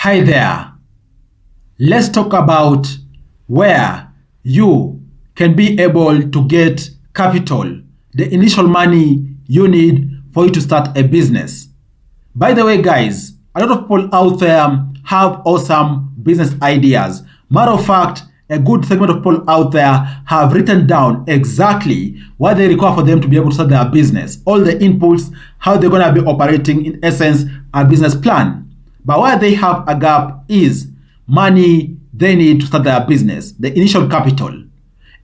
Hi there. Let's talk about where you can be able to get capital, the initial money you need for you to start a business. By the way, guys, a lot of people out there have awesome business ideas. Matter of fact, a good segment of people out there have written down exactly what they require for them to be able to start their business, all the inputs, how they're going to be operating, in essence, a business plan. But where they have a gap is money they need to start their business, the initial capital.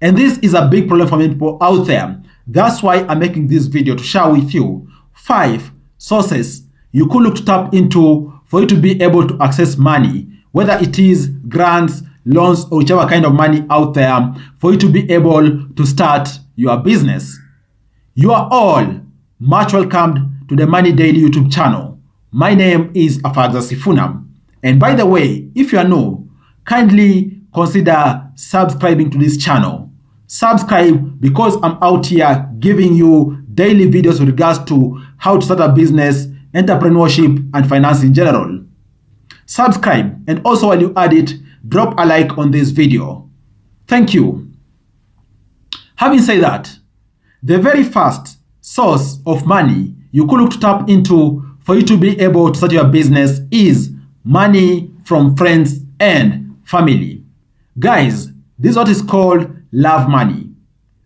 And this is a big problem for many people out there. That's why I'm making this video to share with you 5 sources you could look to tap into for you to be able to access money, whether it is grants, loans, or whichever kind of money out there for you to be able to start your business. You are all much welcomed to the Money Daily YouTube channel. My name is Afagza Sifuna. And by the way, if you are new, kindly consider subscribing to this channel. Subscribe because I'm out here giving you daily videos with regards to how to start a business, entrepreneurship, and finance in general. Subscribe, and also while you add it, drop a like on this video. Thank you. Having said that, the very first source of money you could look to tap into for you to be able to start your business is money from friends and family. Guys, this is what is called love money.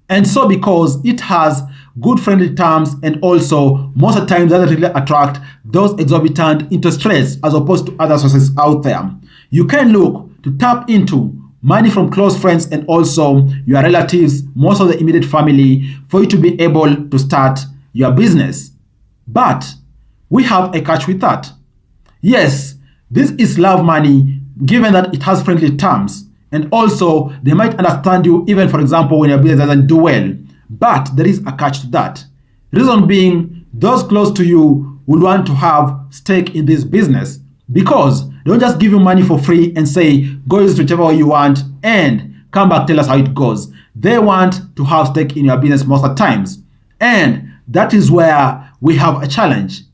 And so because it has good friendly terms, and also most of the times doesn't really attract those exorbitant interest rates as opposed to other sources out there, you can look to tap into money from close friends and also your relatives, most of the immediate family, for you to be able to start your business. But we have a catch with that. Yes, this is love money given that it has friendly terms, and also they might understand you even, for example, when your business doesn't do well. But there is a catch to that. Reason being, those close to you would want to have stake in this business, because they don't just give you money for free and say, go use whichever way you want and come back, tell us how it goes. They want to have stake in your business most of the times. And that is where we have a challenge.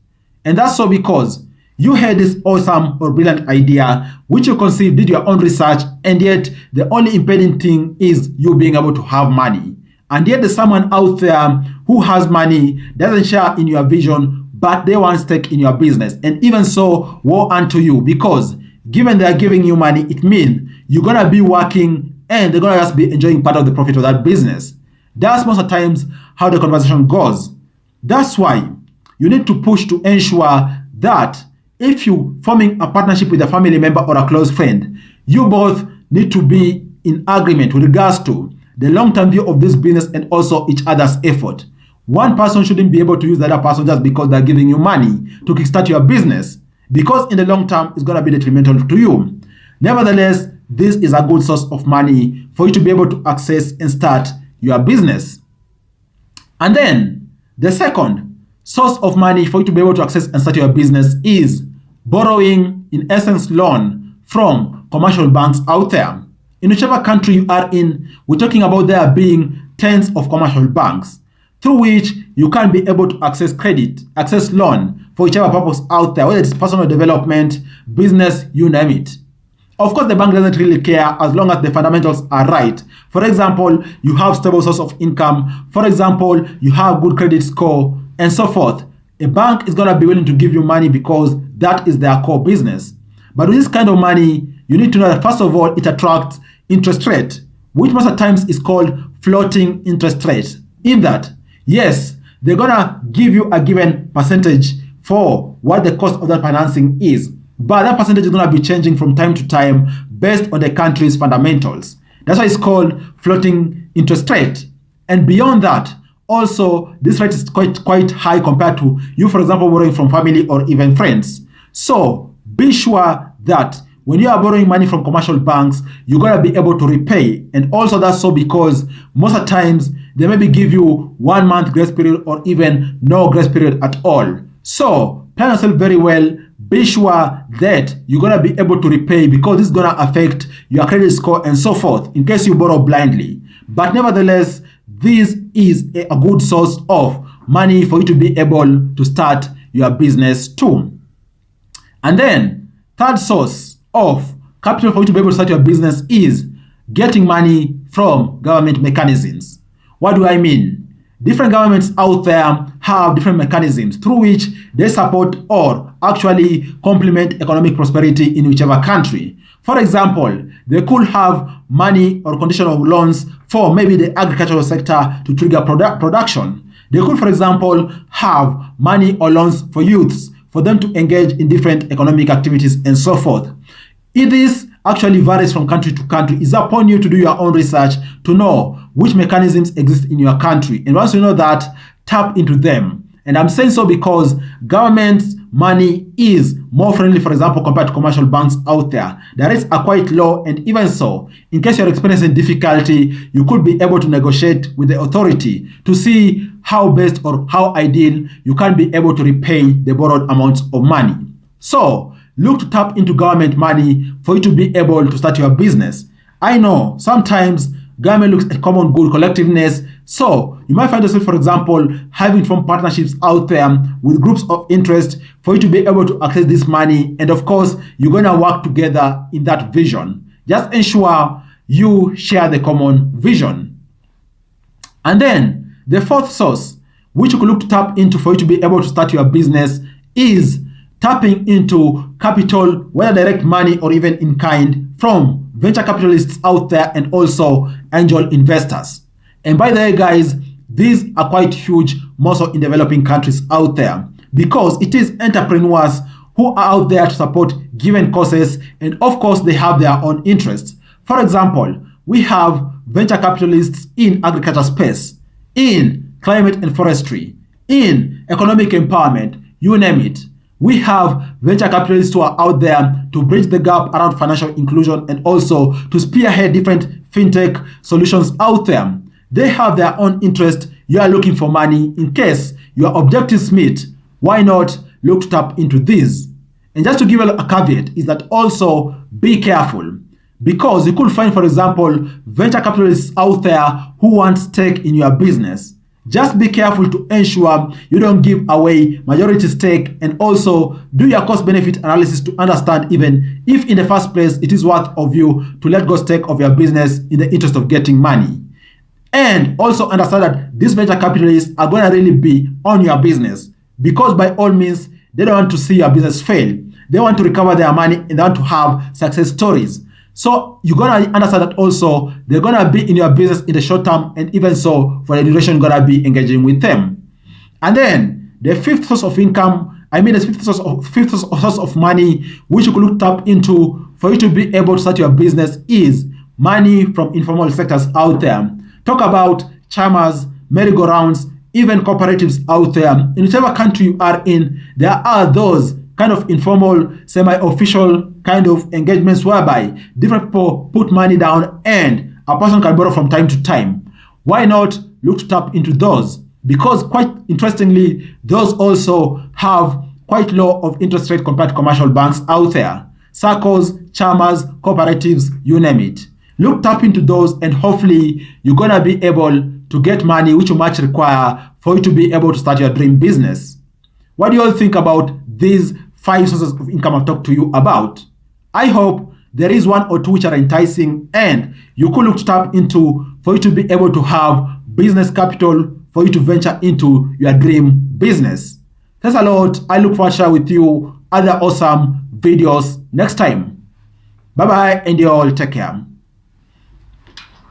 And that's so because you had this awesome or brilliant idea, which you conceived, did your own research, and yet the only impeding thing is you being able to have money. And yet there's someone out there who has money, doesn't share in your vision, but they want stake in your business. And even so, woe unto you, because given they're giving you money, it means you're going to be working and they're going to just be enjoying part of the profit of that business. That's most of the times how the conversation goes. That's why you need to push to ensure that if you forming a partnership with a family member or a close friend, you both need to be in agreement with regards to the long-term view of this business and also each other's effort. One person shouldn't be able to use the other person just because they're giving you money to kickstart your business, because in the long term, it's going to be detrimental to you. Nevertheless, this is a good source of money for you to be able to access and start your business. And then the second source of money for you to be able to access and start your business is borrowing, in essence, loan from commercial banks out there. In whichever country you are in, we're talking about there being tens of commercial banks through which you can be able to access credit, access loan for whichever purpose out there, whether it's personal development, business, you name it. Of course, the bank doesn't really care as long as the fundamentals are right. For example, you have stable source of income. For example, you have good credit score and so forth. A bank is going to be willing to give you money because that is their core business. But with this kind of money, you need to know that first of all, it attracts interest rate, which most of the times is called floating interest rate. In that, yes, they're going to give you a given percentage for what the cost of that financing is. But that percentage is going to be changing from time to time based on the country's fundamentals. That's why it's called floating interest rate. And beyond that, also, this rate is quite high compared to you, for example, borrowing from family or even friends. So be sure that when you are borrowing money from commercial banks, you're going to be able to repay. And also that's so because most of the times they maybe give you 1 month grace period or even no grace period at all. So plan yourself very well. Be sure that you're going to be able to repay, because this is going to affect your credit score and so forth in case you borrow blindly. But nevertheless, this is a good source of money for you to be able to start your business too. And then third source of capital for you to be able to start your business is getting money from government mechanisms. What do I mean? Different governments out there have different mechanisms through which they support or actually complement economic prosperity in whichever country. For example, they could have money or conditional loans for maybe the agricultural sector to trigger production. They could, for example, have money or loans for youths for them to engage in different economic activities and so forth. This actually varies from country to country. It's upon you to do your own research to know which mechanisms exist in your country. And once you know that, tap into them. And I'm saying so because government's money is more friendly, for example, compared to commercial banks out there. The rates are quite low, and even so, in case you're experiencing difficulty, you could be able to negotiate with the authority to see how best or how ideal you can be able to repay the borrowed amounts of money. So, look to tap into government money for you to be able to start your business. I know sometimes government looks at common good collectiveness, so you might find yourself, for example, having formed partnerships out there with groups of interest for you to be able to access this money, and of course, you're going to work together in that vision. Just ensure you share the common vision. And then the fourth source, which you could look to tap into for you to be able to start your business, is tapping into capital, whether direct money or even in kind, from venture capitalists out there and also angel investors. And by the way, guys, these are quite huge, more so in developing countries out there, because it is entrepreneurs who are out there to support given causes, and of course, they have their own interests. For example, we have venture capitalists in agriculture space, in climate and forestry, in economic empowerment, you name it. We have venture capitalists who are out there to bridge the gap around financial inclusion and also to spearhead different fintech solutions out there. They have their own interest. You are looking for money. In case your objectives meet, why not look to tap into this? And just to give a caveat is that also be careful, because you could find, for example, venture capitalists out there who want stake in your business. Just be careful to ensure you don't give away majority stake, and also do your cost benefit analysis to understand even if in the first place it is worth of you to let go stake of your business in the interest of getting money. And also understand that these venture capitalists are going to really be on your business, because by all means, they don't want to see your business fail. They want to recover their money and they want to have success stories. So you're going to understand that also they're going to be in your business in the short term, and even so for the duration you're going to be engaging with them. And then the fifth source of income, the fifth source of money which you could look tap into for you to be able to start your business is money from informal sectors out there. Talk about chamas, merry-go-rounds, even cooperatives out there. In whichever country you are in, there are those kind of informal, semi-official kind of engagements whereby different people put money down and a person can borrow from time to time. Why not look to tap into those? Because quite interestingly, those also have quite low of interest rate compared to commercial banks out there. Circles, chamas, cooperatives, you name it. Look, tap into those, and hopefully you're gonna be able to get money which you much require for you to be able to start your dream business. What do you all think about these 5 sources of income I've talked to you about? I hope there is one or two which are enticing and you could look to tap into for you to be able to have business capital for you to venture into your dream business. Thanks a lot. I look forward to share with you other awesome videos next time. Bye bye, and you all take care.